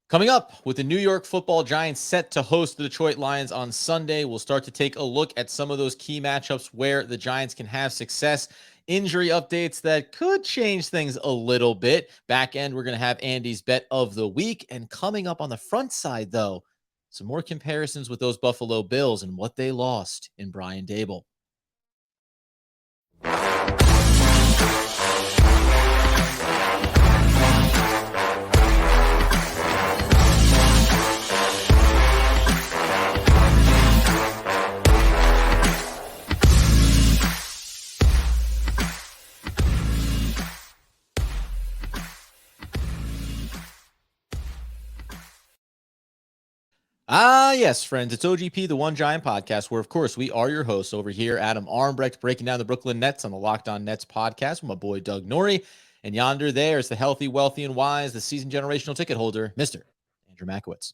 Coming up, with the New York Football Giants set to host the Detroit Lions on Sunday, we'll start to take a look at some of those key matchups where the Giants can have success. Injury updates that could change things a little bit. Back end, we're going to have Andy's bet of the week. And coming up on the front side, though, some more comparisons with those Buffalo Bills and what they lost in Brian Daboll. Yes, friends, it's OGP, the One Giant Podcast, where, of course, we are your hosts over here. Adam Armbrecht breaking down the Brooklyn Nets on the Locked On Nets podcast with my boy Doug Norrie. And yonder there is the healthy, wealthy, and wise, the seasoned generational ticket holder, Mr. Andrew Makowitz.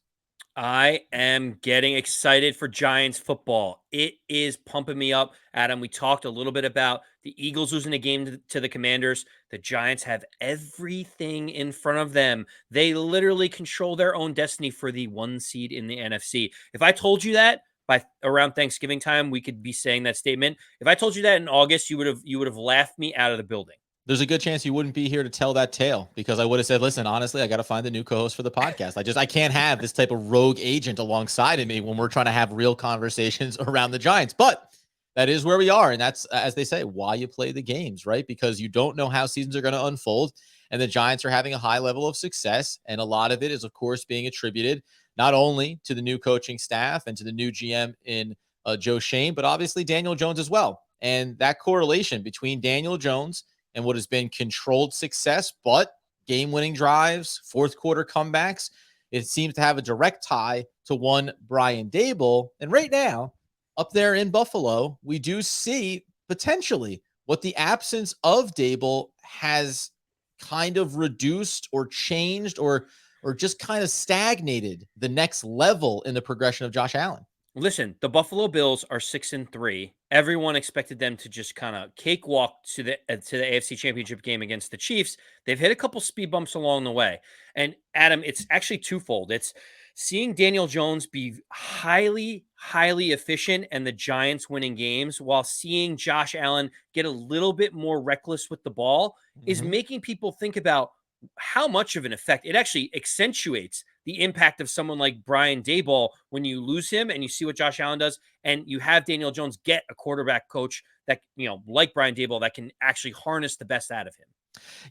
I am getting excited for Giants football. It is pumping me up. Adam, we talked a little bit about the Eagles losing a game to the Commanders. The Giants have everything in front of them. They literally control their own destiny for the 1 seed in the NFC. If I told you that by around Thanksgiving time, we could be saying that statement. If I told you that in August, you would have laughed me out of the building. There's a good chance you wouldn't be here to tell that tale, because I would have said, listen, honestly, I got to find a new co-host for the podcast. I can't have this type of rogue agent alongside of me when we're trying to have real conversations around the Giants. But that is where we are. And that's, as they say, why you play the games, right? Because you don't know how seasons are going to unfold. And the Giants are having a high level of success. And a lot of it is, of course, being attributed not only to the new coaching staff and to the new GM in Joe Shane, but obviously Daniel Jones as well. And that correlation between Daniel Jones and what has been controlled success, but game-winning drives, fourth quarter comebacks, it seems to have a direct tie to one Brian Daboll. And right now, up there in Buffalo, we do see potentially what the absence of Daboll has kind of reduced or changed or just kind of stagnated the next level in the progression of Josh Allen. Listen, the Buffalo Bills are 6-3. Everyone expected them to just kind of cakewalk to the AFC Championship game against the Chiefs. They've hit a couple speed bumps along the way. And Adam, it's actually twofold. It's seeing Daniel Jones be highly, highly efficient and the Giants winning games, while seeing Josh Allen get a little bit more reckless with the ball is making people think about how much of an effect it actually accentuates the impact of someone like Brian Daboll when you lose him and you see what Josh Allen does, and you have Daniel Jones get a quarterback coach that, like Brian Daboll, that can actually harness the best out of him.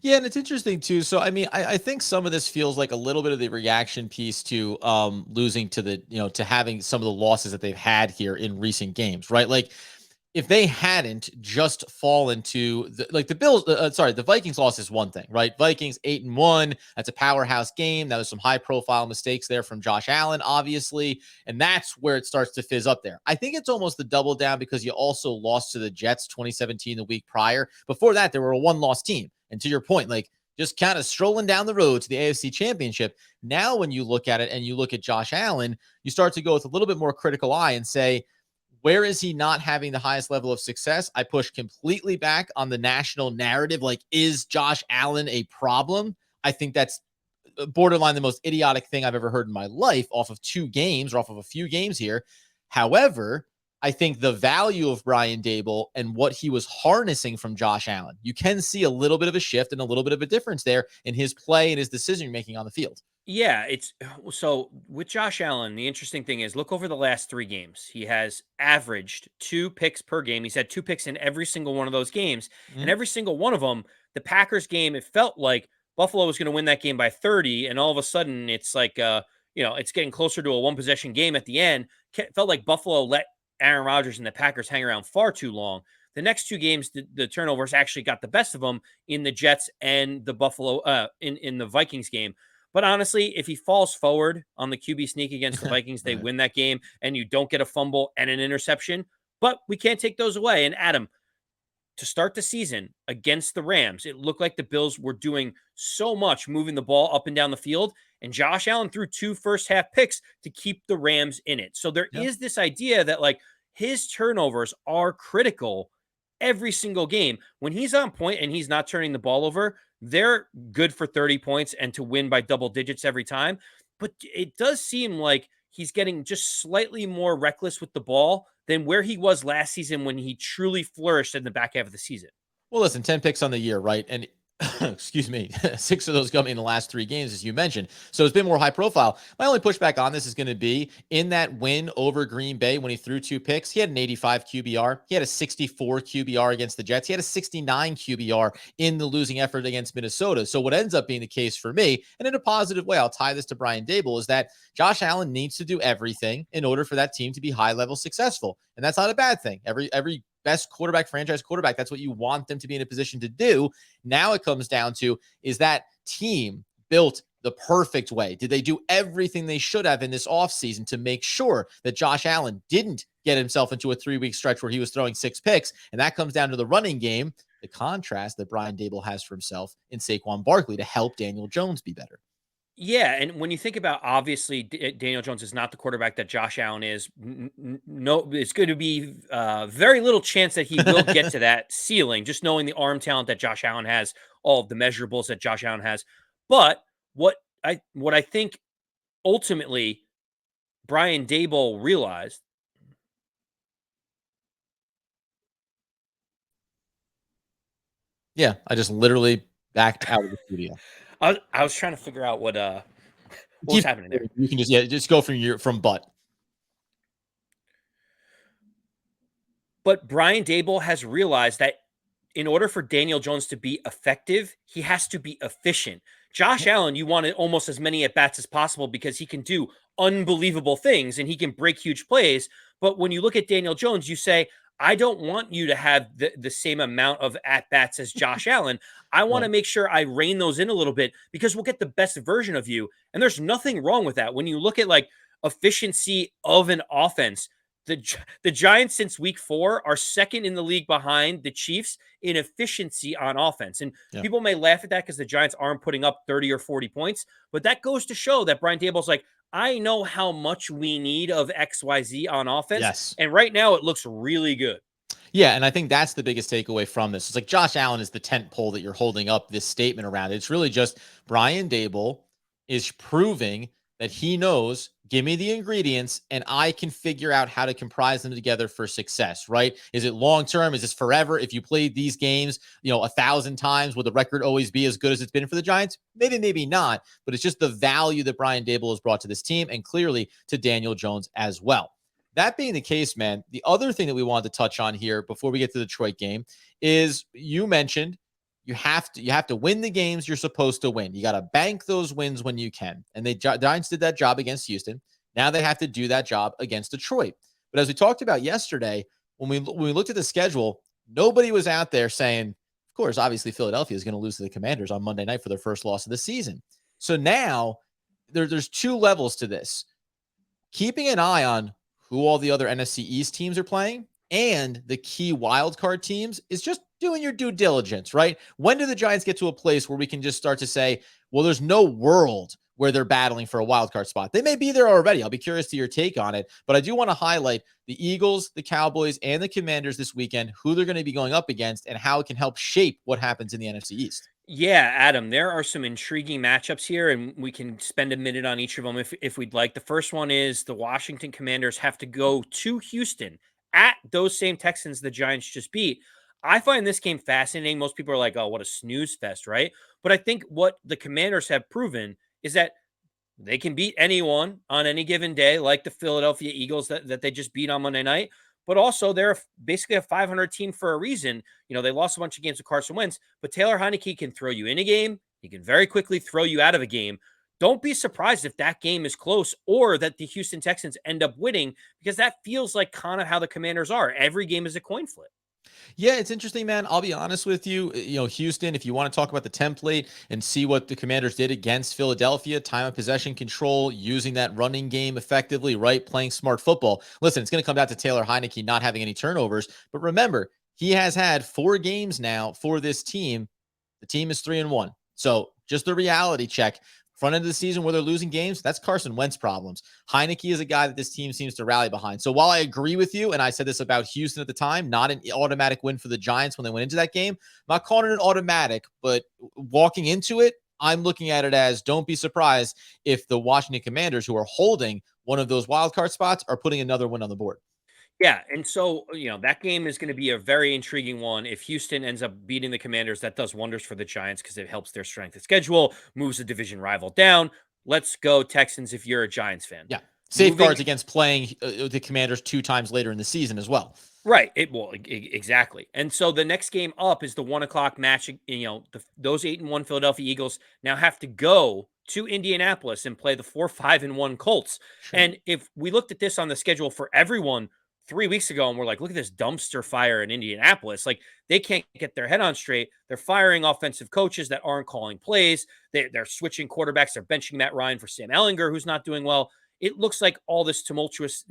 Yeah, and it's interesting too. So, I mean, I think some of this feels like a little bit of the reaction piece to losing to the, to having some of the losses that they've had here in recent games, right? Like, if they hadn't just fallen to the Bills, the Vikings loss is one thing, right? Vikings 8-1. That's a powerhouse game. That was some high profile mistakes there from Josh Allen, obviously. And that's where it starts to fizz up there. I think it's almost the double down because you also lost to the Jets 2017, the week prior. Before that, they were a 1-loss team. And to your point, like, just kind of strolling down the road to the AFC Championship. Now, when you look at it and you look at Josh Allen, you start to go with a little bit more critical eye and say, where is he not having the highest level of success? I push completely back on the national narrative. Like, is Josh Allen a problem? I think that's borderline the most idiotic thing I've ever heard in my life off of 2 games or off of a few games here. However, I think the value of Brian Daboll and what he was harnessing from Josh Allen, you can see a little bit of a shift and a little bit of a difference there in his play and his decision making on the field. Yeah, it's so with Josh Allen, the interesting thing is look over the last 3 games. He has averaged 2 picks per game. He's had 2 picks in every single one of those games. And every single one of them, the Packers game, it felt like Buffalo was going to win that game by 30. And all of a sudden it's like, it's getting closer to a 1-possession game at the end. Felt like Buffalo let Aaron Rodgers and the Packers hang around far too long. The next 2 games, the turnovers actually got the best of them in the Jets and the Buffalo, in the Vikings game. But honestly, if he falls forward on the QB sneak against the Vikings, they win that game, and you don't get a fumble and an interception. But we can't take those away. And Adam, to start the season against the Rams, it looked like the Bills were doing so much moving the ball up and down the field, and Josh Allen threw 2 first-half picks to keep the Rams in it. So there is this idea that, like, his turnovers are critical every single game. When he's on point and he's not turning the ball over, they're good for 30 points and to win by double digits every time. but it does seem like he's getting just slightly more reckless with the ball than where he was last season when he truly flourished in the back half of the season. Well, listen, 10 picks on the year, right? And excuse me, 6 of those coming in the last 3 games, as you mentioned. So it's been more high profile. My only pushback on this is going to be in that win over Green Bay when he threw 2 picks. He had an 85 QBR. He had a 64 QBR against the Jets. He had a 69 QBR in the losing effort against Minnesota. So what ends up being the case for me, and in a positive way, I'll tie this to Brian Daboll, is that Josh Allen needs to do everything in order for that team to be high level successful. And that's not a bad thing. Every best quarterback, franchise quarterback, that's what you want them to be in a position to do. Now it comes down to, is that team built the perfect way? Did they do everything they should have in this offseason to make sure that Josh Allen didn't get himself into a 3-week stretch where he was throwing 6 picks? And that comes down to the running game, the contrast that Brian Daboll has for himself in Saquon Barkley to help Daniel Jones be better. Yeah, and when you think about, obviously, Daniel Jones is not the quarterback that Josh Allen is. No, it's going to be very little chance that he will get to that ceiling, just knowing the arm talent that Josh Allen has, all of the measurables that Josh Allen has. But what I think ultimately Brian Daboll realized. Yeah, I just literally backed out of the studio. I was trying to figure out what was happening there. You can just go from butt. But Brian Daboll has realized that in order for Daniel Jones to be effective, he has to be efficient. Josh Allen, you want almost as many at bats as possible because he can do unbelievable things and he can break huge plays. But when you look at Daniel Jones, you say, I don't want you to have the same amount of at bats as Josh Allen. I want to make sure I rein those in a little bit because we'll get the best version of you. And there's nothing wrong with that. When you look at like efficiency of an offense, the Giants since week 4 are second in the league behind the Chiefs in efficiency on offense. And people may laugh at that because the Giants aren't putting up 30 or 40 points, but that goes to show that Brian Daboll's like, I know how much we need of XYZ on offense. Yes. And right now it looks really good. Yeah, and I think that's the biggest takeaway from this. It's like Josh Allen is the tent pole that you're holding up this statement around. It's really just Brian Daboll is proving that he knows, give me the ingredients and I can figure out how to comprise them together for success, right? Is it long-term? Is this forever? If you played these games, 1,000 times, will the record always be as good as it's been for the Giants? Maybe, maybe not, but it's just the value that Brian Daboll has brought to this team and clearly to Daniel Jones as well. That being the case, man, the other thing that we wanted to touch on here before we get to the Detroit game is you mentioned you have to win the games you're supposed to win. You got to bank those wins when you can. And the Giants did that job against Houston. Now they have to do that job against Detroit. But as we talked about yesterday, when we looked at the schedule, nobody was out there saying, of course, obviously Philadelphia is going to lose to the Commanders on Monday night for their first loss of the season. So now there's 2 levels to this. Keeping an eye on who all the other NFC East teams are playing and the key wildcard teams is just doing your due diligence, right? When do the Giants get to a place where we can just start to say, well, there's no world where they're battling for a wildcard spot? They may be there already. I'll be curious to your take on it, but I do want to highlight the Eagles, the Cowboys, and the Commanders this weekend, who they're going to be going up against and how it can help shape what happens in the NFC East. Yeah, Adam, there are some intriguing matchups here, and we can spend a minute on each of them if we'd like. The first one is the Washington Commanders have to go to Houston at those same Texans the Giants just beat. I find this game fascinating. Most people are like, oh, what a snooze fest, right? But I think what the Commanders have proven is that they can beat anyone on any given day, like the Philadelphia Eagles that they just beat on Monday night. But also, they're basically a 500 team for a reason. They lost a bunch of games with Carson Wentz, but Taylor Heinicke can throw you in a game. He can very quickly throw you out of a game. Don't be surprised if that game is close or that the Houston Texans end up winning, because that feels like kind of how the Commanders are. Every game is a coin flip. Yeah, it's interesting, man. I'll be honest with you. Houston, if you want to talk about the template and see what the Commanders did against Philadelphia, time of possession control, using that running game effectively, right? Playing smart football. Listen, it's going to come down to Taylor Heinicke not having any turnovers. But remember, he has had 4 games now for this team. The team is 3-1. So just the reality check. Front end of the season where they're losing games, that's Carson Wentz problems. Heinicke is a guy that this team seems to rally behind. So while I agree with you, and I said this about Houston at the time, not an automatic win for the Giants when they went into that game, I'm not calling it an automatic, but walking into it, I'm looking at it as, don't be surprised if the Washington Commanders, who are holding one of those wild card spots, are putting another one on the board. Yeah, and so, that game is gonna be a very intriguing one. If Houston ends up beating the Commanders, that does wonders for the Giants because it helps their strength of schedule, moves the division rival down. Let's go Texans if you're a Giants fan. Yeah. Moving Safeguards against playing the Commanders 2 times later in the season as well. Right. Exactly. And so the next game up is the 1 o'clock match. Those 8-1 Philadelphia Eagles now have to go to Indianapolis and play the 4-5-1 Colts. Sure. And if we looked at this on the schedule for everyone 3 weeks ago, and we're like, look at this dumpster fire in Indianapolis. Like, they can't get their head on straight. They're firing offensive coaches that aren't calling plays. They're switching quarterbacks. They're benching Matt Ryan for Sam Ellinger, who's not doing well. It looks like all these tumultuous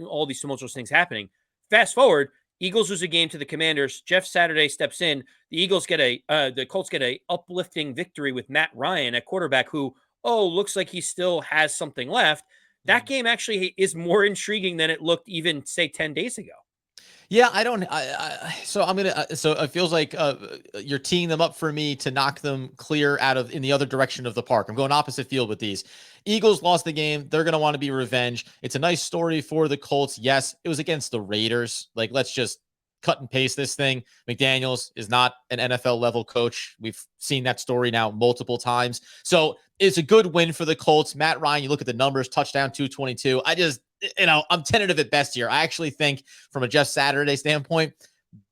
things happening. Fast forward, Eagles lose a game to the Commanders. Jeff Saturday steps in. The Colts get a uplifting victory with Matt Ryan at quarterback, who looks like he still has something left. That game actually is more intriguing than it looked even, say, 10 days ago. Yeah, I don't. So I'm gonna. So it feels like you're teeing them up for me to knock them clear out of in the other direction of the park. I'm going opposite field with these. Eagles lost the game. They're gonna want to be revenge. It's a nice story for the Colts. Yes, it was against the Raiders. Like, let's just cut and paste this thing. McDaniels is not an NFL level coach. We've seen that story now multiple times. So it's a good win for the Colts. Matt Ryan, you look at the numbers, touchdown 222. I'm tentative at best here. I actually think from a Jeff Saturday standpoint,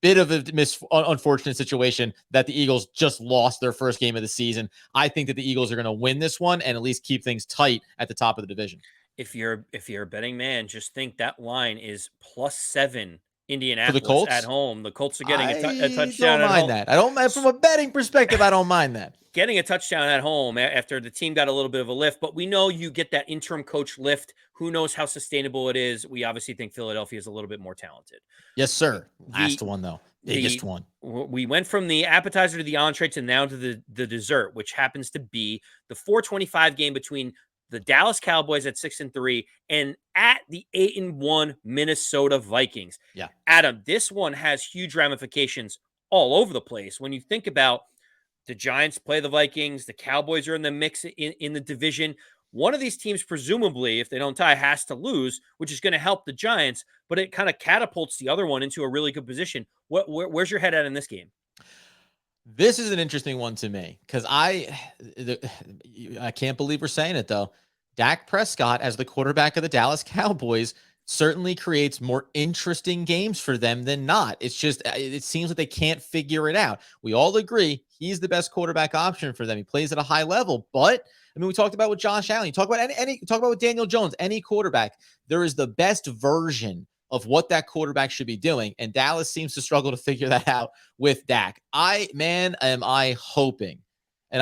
bit of a unfortunate situation that the Eagles just lost their first game of the season. I think that the Eagles are going to win this one and at least keep things tight at the top of the division. If you're a betting man, just think that line is +7. For the Indianapolis at Colts, home. The Colts are getting a I touchdown don't at mind home. that. I don't, from a betting perspective, I don't mind that. Getting a touchdown at home after the team got a little bit of a lift, but we know you get that interim coach lift. Who knows how sustainable it is? We obviously think Philadelphia is a little bit more talented. Yes, sir. Last one, though. Biggest one. We went from the appetizer to the entree to now to the dessert, which happens to be the 4:25 game between the Dallas Cowboys at 6-3 and at the 8-1 Minnesota Vikings. Yeah. Adam, this one has huge ramifications all over the place. When you think about the Giants play the Vikings, the Cowboys are in the mix in the division. One of these teams, presumably, if they don't tie, has to lose, which is going to help the Giants, but it kind of catapults the other one into a really good position. Where's your head at in this game? This is an interesting one to me because I can't believe we're saying it, though. Dak Prescott as the quarterback of the Dallas Cowboys certainly creates more interesting games for them than not. It's just, it seems like they can't figure it out. We all agree he's the best quarterback option for them. He plays at a high level, but I mean, we talked about with Josh Allen. You talk about talk about with Daniel Jones, any quarterback, there is the best version of what that quarterback should be doing. And Dallas seems to struggle to figure that out with Dak. Am I hoping? And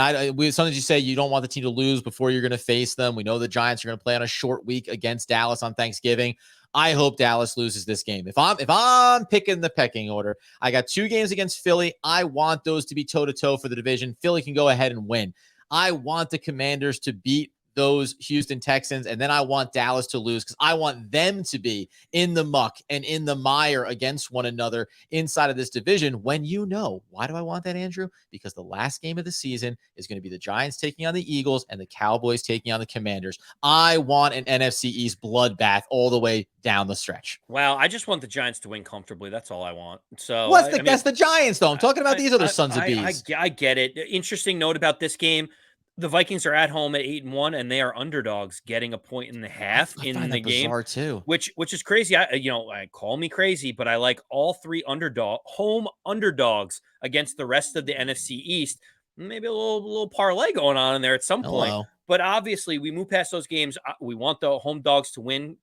sometimes you say you don't want the team to lose before you're going to face them. We know the Giants are going to play on a short week against Dallas on Thanksgiving. I hope Dallas loses this game. If I'm picking the pecking order, I got 2 games against Philly. I want those to be toe-to-toe for the division. Philly can go ahead and win. I want the Commanders to beat those Houston Texans, and then I want Dallas to lose because I want them to be in the muck and in the mire against one another inside of this division. Why do I want that, Andrew? Because the last game of the season is going to be the Giants taking on the Eagles and the Cowboys taking on the Commanders. I want an NFC East bloodbath all the way down the stretch. Wow, I just want the Giants to win comfortably. That's all I want. So that's the Giants, though. I'm talking about these other sons of bees. I get it. Interesting note about this game. The Vikings are at home at 8-1, and they are underdogs, getting 1.5 in the game, too. which is crazy. I call me crazy, but I like all 3 home underdogs against the rest of the NFC East. Maybe a little parlay going on in there at some point. But obviously, we move past those games. We want the home dogs to win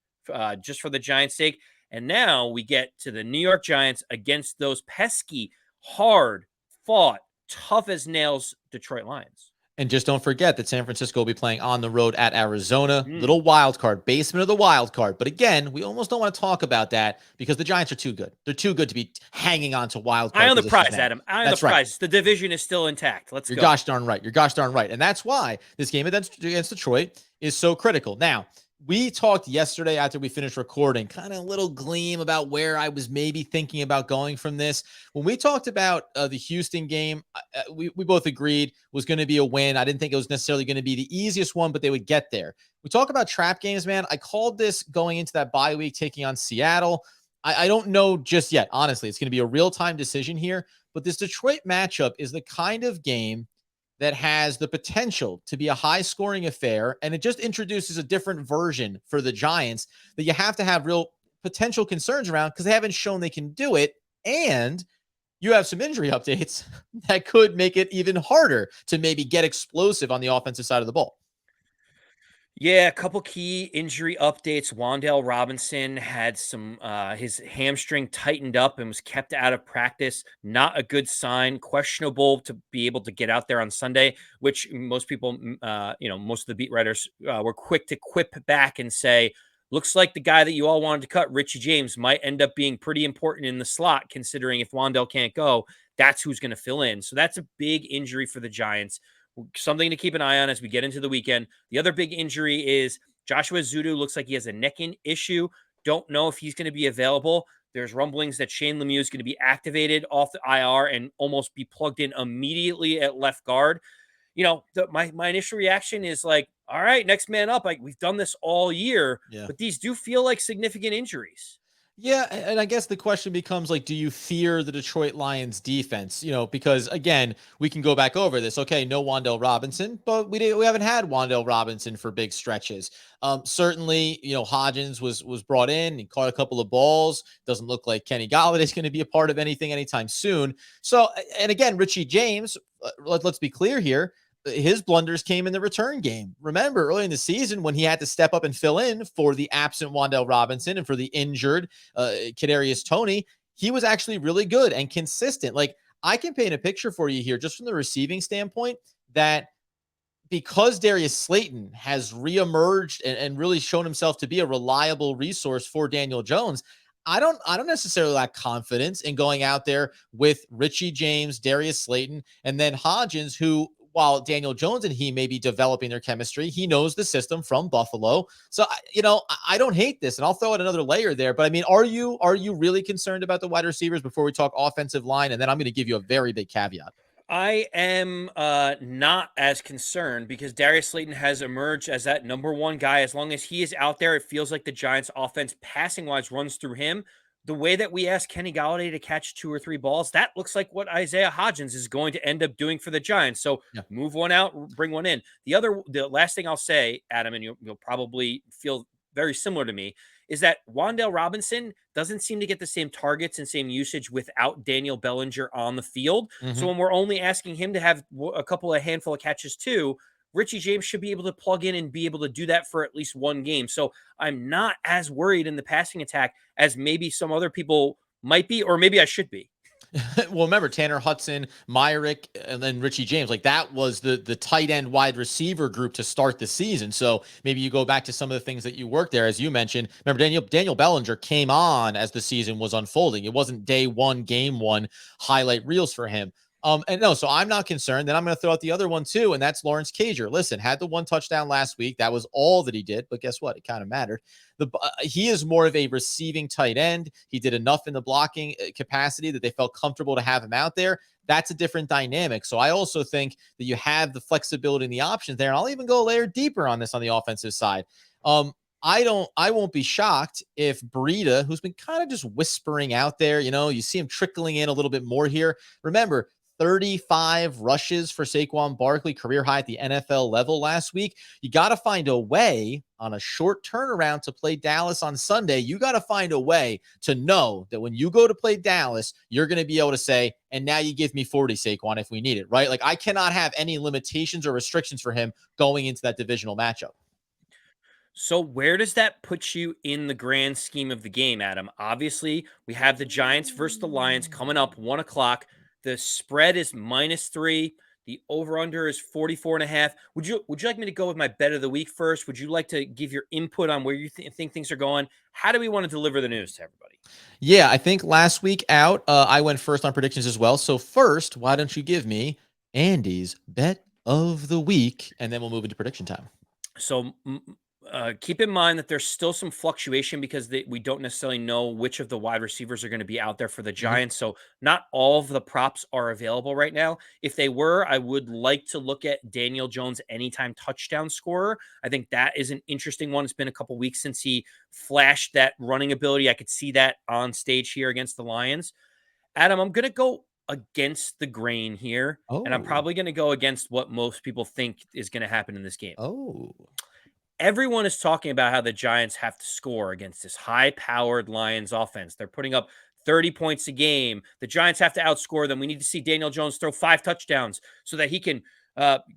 just for the Giants' sake. And now we get to the New York Giants against those pesky, hard-fought, tough as nails Detroit Lions. And just don't forget that San Francisco will be playing on the road at Arizona. Little wild card, basement of the wild card. But again, we almost don't want to talk about that because the Giants are too good. They're too good to be hanging on to wild card. Eye on the prize, Adam. Eye on the prize. Right. The division is still intact. Let's go. You're gosh darn right. And that's why this game against Detroit is so critical. Now, we talked yesterday after we finished recording, kind of a little gleam about where I was maybe thinking about going from this. When we talked about the Houston game, we both agreed was going to be a win. I didn't think it was necessarily going to be the easiest one, but they would get there. We talk about trap games, man. I called this going into that bye week, taking on Seattle. I don't know just yet. Honestly, it's going to be a real-time decision here. But this Detroit matchup is the kind of game that has the potential to be a high scoring affair. And it just introduces a different version for the Giants that you have to have real potential concerns around because they haven't shown they can do it. And you have some injury updates that could make it even harder to maybe get explosive on the offensive side of the ball. Yeah, a couple key injury updates. Wan'Dale Robinson had some his hamstring tightened up and was kept out of practice. Not a good sign. Questionable to be able to get out there on Sunday, which most people, most of the beat writers were quick to quip back and say, looks like the guy that you all wanted to cut, Richie James, might end up being pretty important in the slot, considering if Wan'Dale can't go, that's who's going to fill in. So that's a big injury for the Giants. Something to keep an eye on as we get into the weekend. The other big injury is Joshua Zudu. Looks like he has a necking issue. Don't know if he's going to be available. There's rumblings that Shane Lemieux is going to be activated off the IR and almost be plugged in immediately at left guard. My initial reaction is like, all right, next man up. Like, we've done this all year, Yeah. but these do feel like significant injuries. Yeah, and I guess the question becomes like, do you fear the Detroit Lions defense? Because again, we can go back over this. Okay, no Wan'Dale Robinson, but we haven't had Wan'Dale Robinson for big stretches. Certainly, Hodgins was brought in. He caught a couple of balls. Doesn't look like Kenny Golladay is going to be a part of anything anytime soon. So, and again, Richie James. Let's be clear here. His blunders came in the return game. Remember early in the season when he had to step up and fill in for the absent Wan'Dale Robinson and for the injured Kadarius Toney, he was actually really good and consistent. Like, I can paint a picture for you here just from the receiving standpoint that because Darius Slayton has reemerged and really shown himself to be a reliable resource for Daniel Jones, I don't necessarily lack confidence in going out there with Richie James, Darius Slayton, and then Hodgins, who, while Daniel Jones and he may be developing their chemistry, he knows the system from Buffalo. So, I don't hate this, and I'll throw out another layer there. But I mean, are you really concerned about the wide receivers before we talk offensive line? And then I'm going to give you a very big caveat. I am not as concerned because Darius Slayton has emerged as that number one guy. As long as he is out there, it feels like the Giants' offense, passing wise, runs through him. The way that we asked Kenny Golladay to catch 2 or 3 balls, that looks like what Isaiah Hodgins is going to end up doing for the Giants. So Yeah. move one out, bring one in. The last thing I'll say, Adam, and you'll probably feel very similar to me, is that Wan'Dale Robinson doesn't seem to get the same targets and same usage without Daniel Bellinger on the field. So Mm-hmm. when we're only asking him to have a handful of catches too, Richie James should be able to plug in and be able to do that for at least one game. So I'm not as worried in the passing attack as maybe some other people might be, or maybe I should be. Well, remember Tanner Hudson, Myrick, and then Richie James. Like, that was the tight end wide receiver group to start the season. So maybe you go back to some of the things that you worked there, as you mentioned. Remember, Daniel Bellinger came on as the season was unfolding. It wasn't day one, game one highlight reels for him. And no, so I'm not concerned. Then I'm going to throw out the other one too, and that's Lawrence Cager. Listen, had the one touchdown last week. That was all that he did, but guess what? It kind of mattered. He is more of a receiving tight end. He did enough in the blocking capacity that they felt comfortable to have him out there. That's a different dynamic. So I also think that you have the flexibility and the options there. And I'll even go a layer deeper on this on the offensive side. I won't be shocked if Breida, who's been kind of just whispering out there, you see him trickling in a little bit more here. Remember, 35 rushes for Saquon Barkley, career high at the NFL level last week. You got to find a way on a short turnaround to play Dallas on Sunday. You got to find a way to know that when you go to play Dallas, you're going to be able to say, and now you give me 40, Saquon, if we need it, right? Like, I cannot have any limitations or restrictions for him going into that divisional matchup. So where does that put you in the grand scheme of the game, Adam? Obviously, we have the Giants versus the Lions coming up 1:00. The spread is -3. The over-under is 44.5. Would you like me to go with my bet of the week first? Would you like to give your input on where you think things are going? How do we want to deliver the news to everybody? Yeah, I think last week out, I went first on predictions as well. So first, why don't you give me Andy's bet of the week, and then we'll move into prediction time. So Keep in mind that there's still some fluctuation because we don't necessarily know which of the wide receivers are going to be out there for the Mhm. Giants. So not all of the props are available right now. If they were, I would like to look at Daniel Jones anytime touchdown scorer. I think that is an interesting one. It's been a couple weeks since he flashed that running ability. I could see that on stage here against the Lions. Adam, I'm going to go against the grain here, and I'm Oh. probably going to go against what most people think is going to happen in this game. Oh. Everyone is talking about how the Giants have to score against this high-powered Lions offense. They're putting up 30 points a game. The Giants have to outscore them. We need to see Daniel Jones throw 5 touchdowns so that he can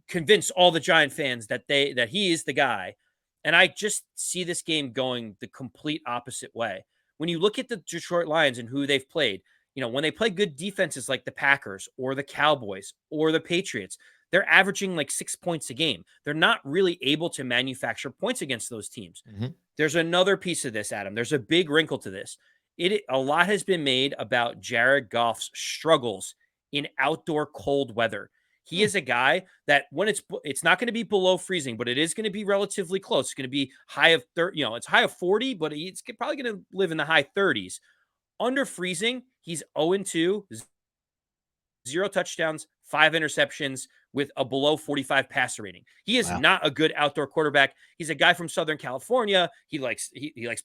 convince all the Giant fans that he is the guy. And I just see this game going the complete opposite way. When you look at the Detroit Lions and who they've played, when they play good defenses like the Packers or the Cowboys or the Patriots, they're averaging like 6 points a game. They're not really able to manufacture points against those teams. Mhm. There's another piece of this, Adam. There's a big wrinkle to this. A lot has been made about Jared Goff's struggles in outdoor cold weather. He Hmm. is a guy that when it's not going to be below freezing, but it is going to be relatively close. It's going to be high of 30, it's high of 40, but it's probably going to live in the high 30s. Under freezing, he's 0-2, 0 touchdowns, 5 interceptions with a below 45 passer rating. He is Wow. not a good outdoor quarterback. He's a guy from Southern California. He likes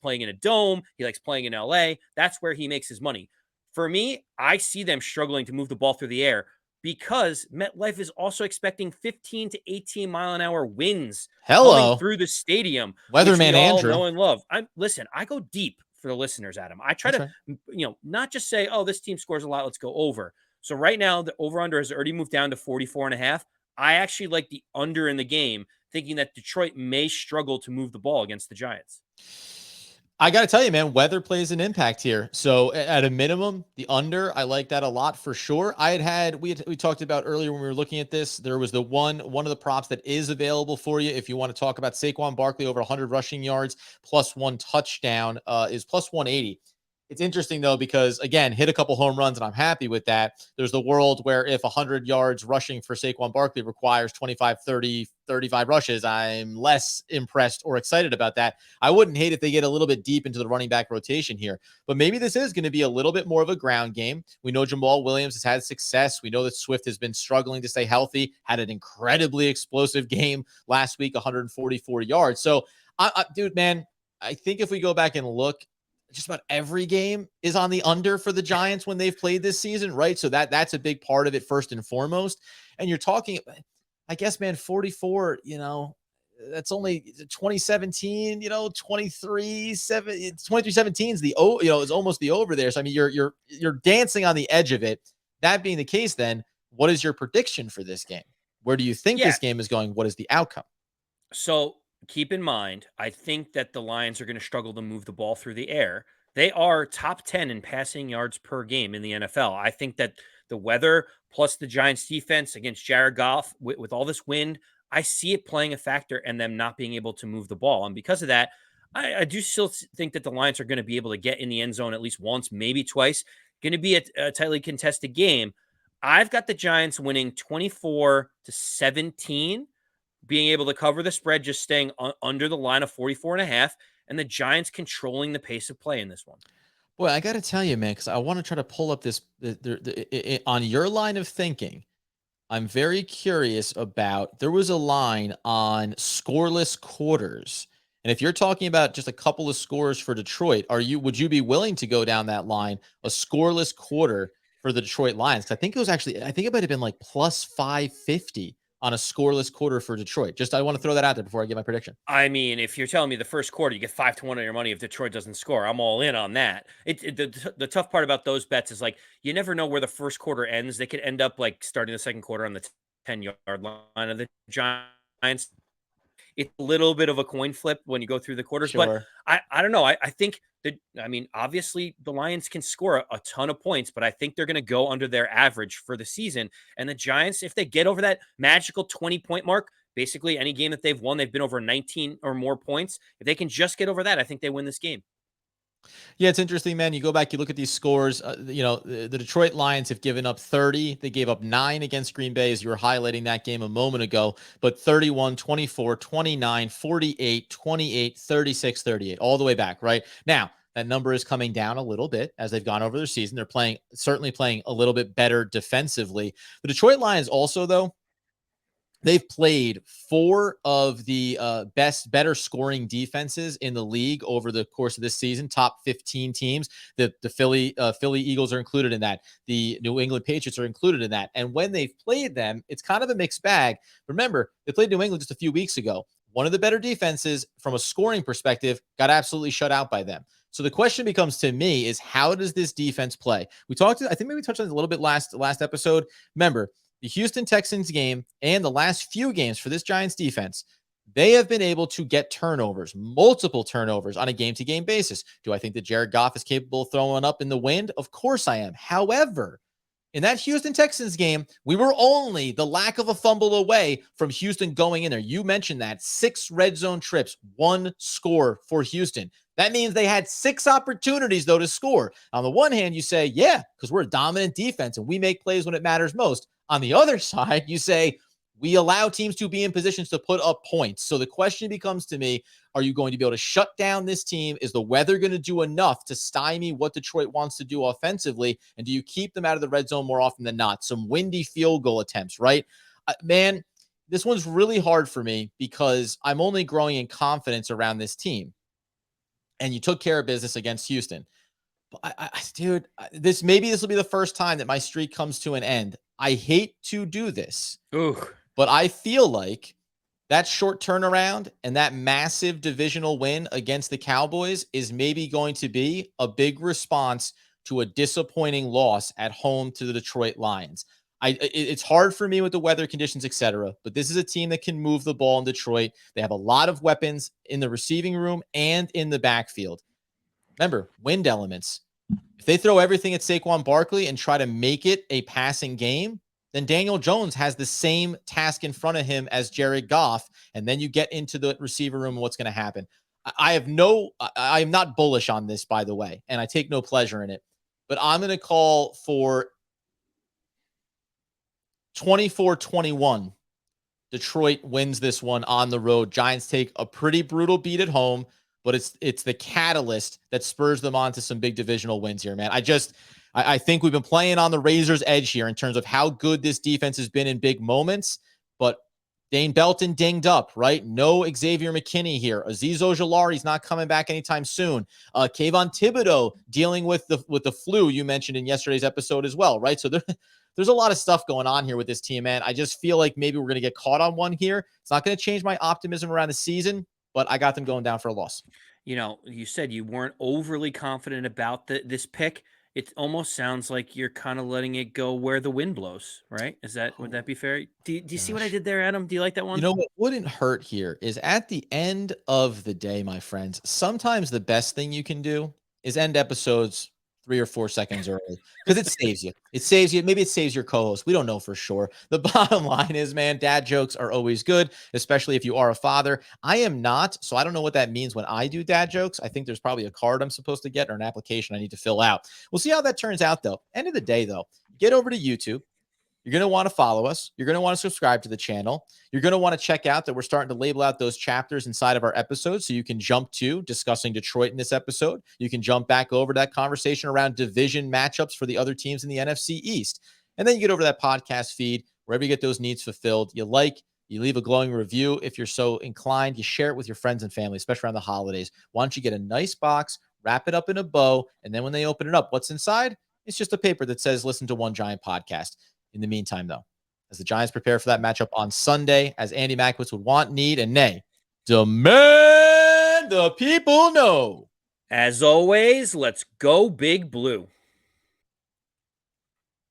playing in a dome. He likes playing in LA. That's where he makes his money. For me, I see them struggling to move the ball through the air because MetLife is also expecting 15 to 18 mile an hour winds coming Hello, through the stadium, which we Weatherman all Andrew. know and love. I go deep for the listeners, Adam. I try That's to, right. not just say, oh, this team scores a lot, let's go over. So right now, the over-under has already moved down to 44.5. I actually like the under in the game, thinking that Detroit may struggle to move the ball against the Giants. I got to tell you, man, weather plays an impact here. So at a minimum, the under, I like that a lot for sure. We talked about earlier when we were looking at this. There was one of the props that is available for you if you want to talk about Saquon Barkley over 100 rushing yards plus 1 touchdown is plus 180. It's interesting though, because again, hit a couple home runs and I'm happy with that. There's the world where if 100 yards rushing for Saquon Barkley requires 25, 30, 35 rushes, I'm less impressed or excited about that. I wouldn't hate if they get a little bit deep into the running back rotation here, but maybe this is going to be a little bit more of a ground game. We know Jamal Williams has had success. We know that Swift has been struggling to stay healthy, had an incredibly explosive game last week, 144 yards. So, dude, man, I think if we go back and look, just about every game is on the under for the Giants when they've played this season, right? So that's a big part of it first and foremost. And you're talking, I guess, man, 44, that's only 2017, 23-17 is is almost the over there. So I mean, you're dancing on the edge of it. That being the case, then what is your prediction for this game? Where do you think Yeah. this game is going? What is the outcome? So keep in mind, I think that the Lions are going to struggle to move the ball through the air. They are top 10 in passing yards per game in the NFL. I think that the weather plus the Giants defense against Jared Goff with all this wind, I see it playing a factor and them not being able to move the ball. And because of that, I do still think that the Lions are going to be able to get in the end zone at least once, maybe twice. Going to be a tightly contested game. I've got the Giants winning 24-17, being able to cover the spread, just staying under the line of 44.5, and the Giants controlling the pace of play in this one. Boy, I got to tell you, man, because I want to try to pull up this on your line of thinking. I'm very curious about. There was a line on scoreless quarters, and if you're talking about just a couple of scores for Detroit, would you be willing to go down that line, a scoreless quarter for the Detroit Lions? 'Cause I think it might have been like plus 550 on a scoreless quarter for Detroit. Just I want to throw that out there before I give my prediction. I mean, if you're telling me the first quarter you get 5-1 on your money if Detroit doesn't score, I'm all in on that. The tough part about those bets is like you never know where the first quarter ends. They could end up like starting the second quarter on the 10-yard line of the Giants. It's a little bit of a coin flip when you go through the quarters, but Sure. I don't know. I think that, I mean, obviously the Lions can score a ton of points, but I think they're going to go under their average for the season. And the Giants, if they get over that magical 20-point mark, basically any game that they've won, they've been over 19 or more points. If they can just get over that, I think they win this game. Yeah, it's interesting, man. You go back, you look at these scores. The Detroit Lions have given up 30. They gave up 9 against Green Bay, as you were highlighting that game a moment ago. But 31, 24, 29, 48, 28, 36, 38, all the way back, right? Now, that number is coming down a little bit as they've gone over their season. They're certainly playing a little bit better defensively. The Detroit Lions also, though, they've played 4 of the better scoring defenses in the league over the course of this season. Top 15 teams. The Philly Eagles are included in that. The New England Patriots are included in that. And when they've played them, it's kind of a mixed bag. Remember, they played New England just a few weeks ago. One of the better defenses from a scoring perspective got absolutely shut out by them. So the question becomes to me is, how does this defense play? I think maybe we touched on it a little bit last episode. Remember, the Houston Texans game and the last few games for this Giants defense, they have been able to get turnovers, multiple turnovers on a game-to-game basis. Do I think that Jared Goff is capable of throwing up in the wind? Of course I am. However, in that Houston Texans game, we were only the lack of a fumble away from Houston going in there. You mentioned that. 6 red zone trips, 1 score for Houston. That means they had 6 opportunities, though, to score. On the one hand, you say, yeah, because we're a dominant defense and we make plays when it matters most. On the other side, you say, we allow teams to be in positions to put up points. So the question becomes to me, are you going to be able to shut down this team? Is the weather going to do enough to stymie what Detroit wants to do offensively? And do you keep them out of the red zone more often than not? Some windy field goal attempts, right? Man, this one's really hard for me because I'm only growing in confidence around this team. And you took care of business against Houston. Dude, this will be the first time that my streak comes to an end. I hate to do this, but I feel like that short turnaround and that massive divisional win against the Cowboys is maybe going to be a big response to a disappointing loss at home to the Detroit Lions. It's hard for me with the weather conditions, etc., but this is a team that can move the ball in Detroit. They have a lot of weapons in the receiving room and in the backfield. Remember, wind elements. If they throw everything at Saquon Barkley and try to make it a passing game, then Daniel Jones has the same task in front of him as Jared Goff, and then you get into the receiver room and what's going to happen. I am not bullish on this, by the way, and I take no pleasure in it, but I'm going to call for 24-21. Detroit wins this one on the road. Giants take a pretty brutal beat at home, but it's the catalyst that spurs them on to some big divisional wins here, man. I think we've been playing on the razor's edge here in terms of how good this defense has been in big moments, but Dane Belton dinged up, right? No Xavier McKinney here. Azeez Ojulari's not coming back anytime soon. Kayvon Thibodeau dealing with the flu you mentioned in yesterday's episode as well, right? So there's a lot of stuff going on here with this team, man. I just feel like maybe we're going to get caught on one here. It's not going to change my optimism around the season, but I got them going down for a loss. You said you weren't overly confident about this pick. It almost sounds like you're kind of letting it go where the wind blows, right? Would that be fair? Do you see what I did there, Adam? Do you like that one? You know what wouldn't hurt here is at the end of the day, my friends, sometimes the best thing you can do is end episodes 3 or 4 seconds early because it saves you. It saves you. Maybe it saves your co-host. We don't know for sure. The bottom line is, man, dad jokes are always good, especially if you are a father. I am not, so I don't know what that means when I do dad jokes. I think there's probably a card I'm supposed to get or an application I need to fill out. We'll see how that turns out, though. End of the day, though, get over to YouTube. You're going to want to follow us. You're going to want to subscribe to the channel. You're going to want to check out that we're starting to label out those chapters inside of our episodes so you can jump to discussing Detroit in this episode. You can jump back over to that conversation around division matchups for the other teams in the NFC East. And then you get over to that podcast feed, wherever you get those needs fulfilled. You leave a glowing review if you're so inclined. You share it with your friends and family, especially around the holidays. Why don't you get a nice box, wrap it up in a bow, and then when they open it up, what's inside? It's just a paper that says, listen to One Giant Podcast. In the meantime, though, as the Giants prepare for that matchup on Sunday, as Andy Mackwitz would want, need, and nay, demand the people know. As always, let's go Big Blue.